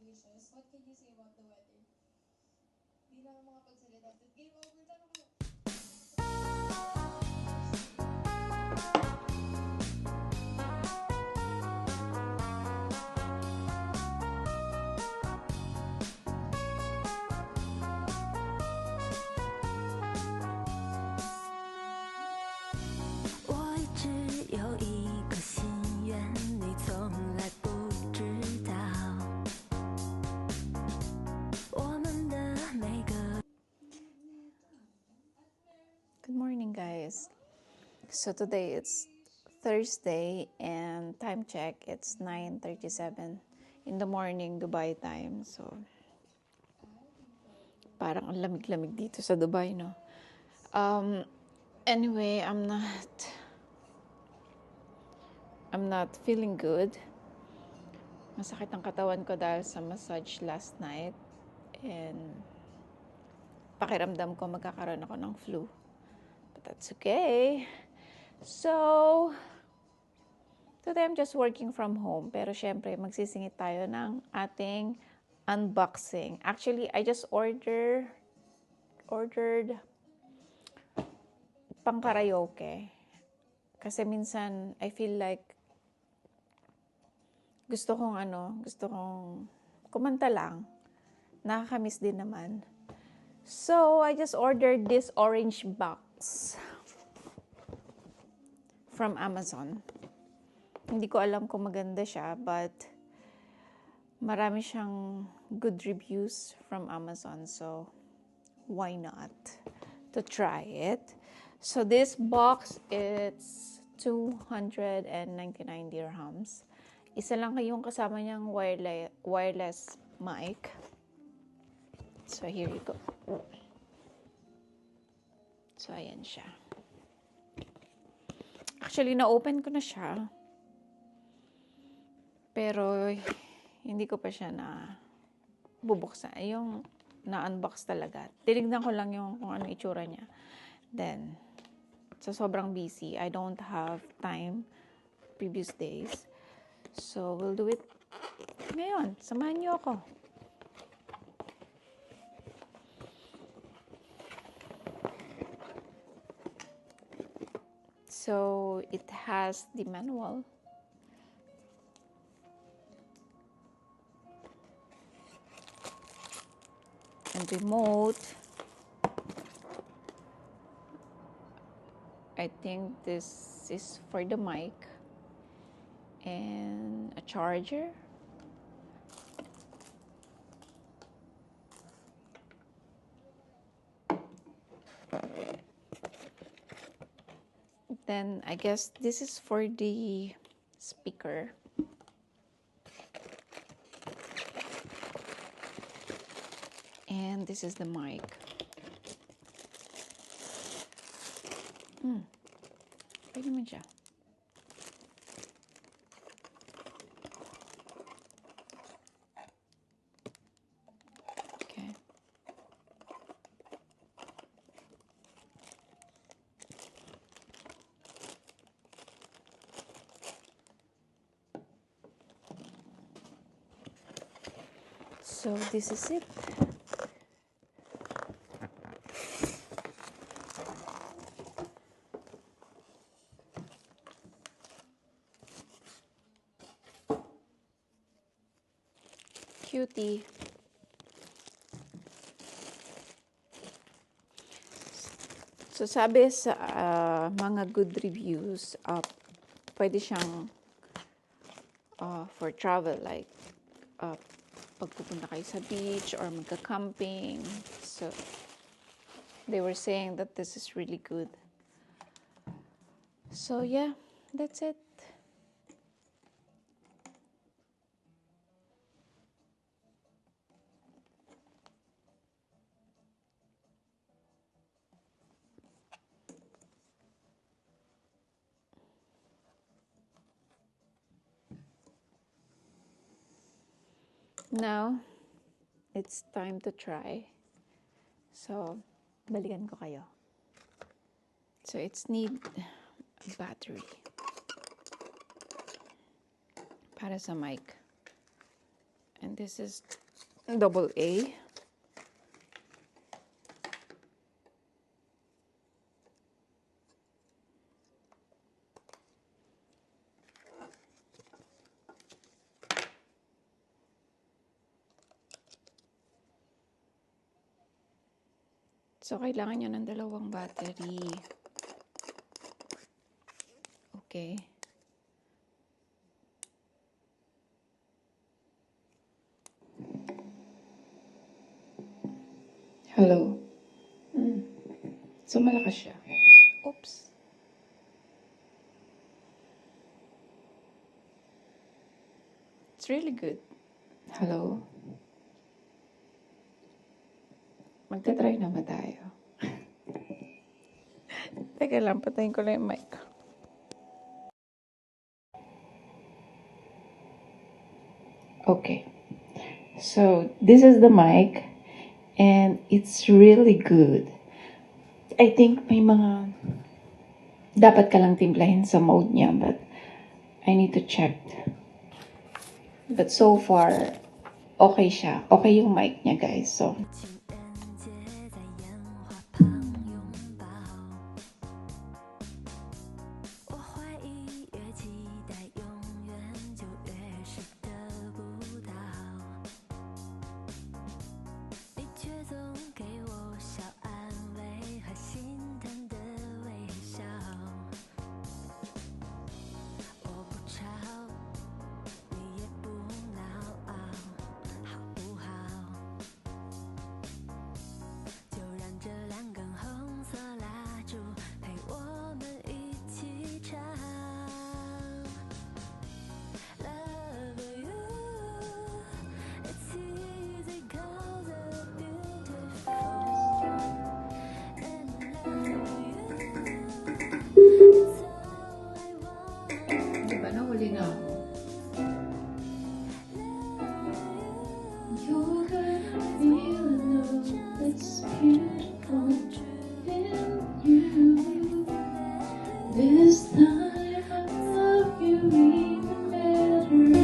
wishes. What can you say about the weather? Di na mga pagsalita. Game over. Tanong kayo. Good morning, guys. So today it's Thursday and time check, it's 9:37 in the morning Dubai time. So parang ang lamig-lamig dito sa Dubai, no? Anyway, I'm not feeling good. Masakit ang katawan ko dahil sa massage last night and pakiramdam ko magkakaroon ako ng flu. But that's okay. So, today I'm just working from home. Pero syempre, magsisingit tayo ng ating unboxing. Actually, I just ordered pang karaoke. Kasi minsan, I feel like gusto kong kumanta lang. Nakakamiss din naman. So, I just ordered this orange box from Amazon. Hindi ko alam kung maganda siya, but marami siyang good reviews from Amazon. So, why not to try it? So, this box, it's 299 dirhams. Isa lang yung kasama niyang wireless mic. So, here you go. So, ayan siya. Actually, na-open ko na siya. Pero, hindi ko pa siya bubuksan. Yung na-unbox talaga. Tinignan ko lang yung kung ano itsura niya. Then, sa sobrang busy, I don't have time previous days. So, we'll do it ngayon. Samahan niyo ako. So, it has the manual. And remote. I think this is for the mic. And a charger. Then, I guess this is for the speaker. And this is the mic. Pwede naman siya. Okay. So, this is it. Cutie. So, sabi sa mga good reviews, pwede siyang for travel, like pagpupunta kayo sa beach or magka-camping. So, they were saying that this is really good. So, yeah, that's it. Now, it's time to try. So, balikan ko kayo. So, it's need a battery para sa mic. And And this is double A. So, kailangan nyo ng dalawang battery. Okay. Hello. So, malakas siya. Oops. It's really good. Hello. Magta-try. Magta-try na ba tayo? Teka lang, patayin ko lang yung mic. Okay. So, this is the mic. And it's really good. I think may mga dapat ka lang timplahin sa mode niya, but I need to check. But so far, okay siya. Okay yung mic niya, guys. So, diba nahuli na ako? You're gonna feel love that's beautiful in you. This time I love you even better.